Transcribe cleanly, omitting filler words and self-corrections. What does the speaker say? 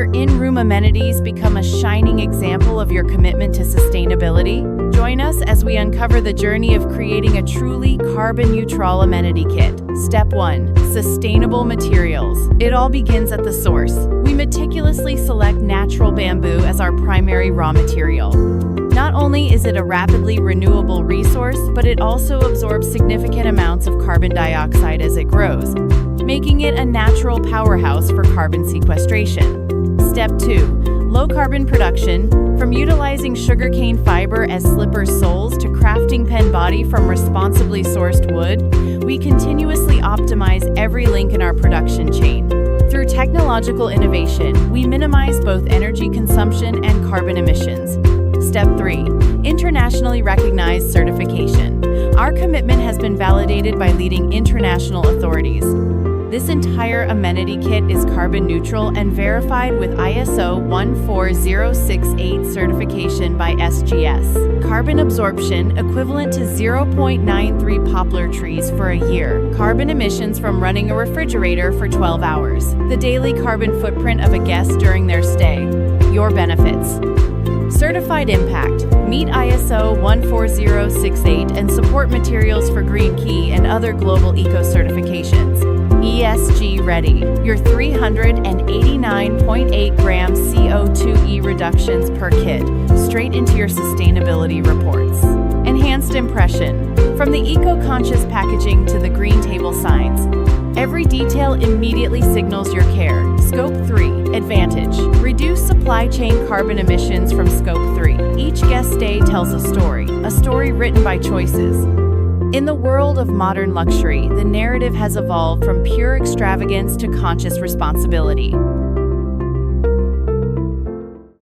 your in-room amenities become a shining example of your commitment to sustainability? Join us as we uncover the journey of creating a truly carbon-neutral amenity kit. Step 1. Sustainable materials. It all begins at the source. We meticulously select natural bamboo as our primary raw material. Not only is it a rapidly renewable resource, but it also absorbs significant amounts of carbon dioxide as it grows, making it a natural powerhouse for carbon sequestration. Step 2. Low-carbon production. From utilizing sugarcane fiber as slipper soles to crafting pen body from responsibly sourced wood, we continuously optimize every link in our production chain. Through technological innovation, we minimize both energy consumption and carbon emissions. Step 3. Internationally recognized certification. Our commitment has been validated by leading international authorities. This entire amenity kit is carbon neutral and verified with ISO 14068 certification by SGS. Carbon absorption equivalent to 0.93 poplar trees for a year. Carbon emissions from running a refrigerator for 12 hours. The daily carbon footprint of a guest during their stay. Your benefits. Certified impact. Meet ISO 14068 and support materials for Green Key and other global eco-certifications. ESG ready. Your 389.8 gram CO2e reductions per kit, straight into your sustainability reports. Enhanced impression. From the eco-conscious packaging to the green table signs, every detail immediately signals your care. Scope 3. Advantage. Reduce supply chain carbon emissions from Scope 3. Each guest stay tells a story written by choices. In the world of modern luxury, the narrative has evolved from pure extravagance to conscious responsibility.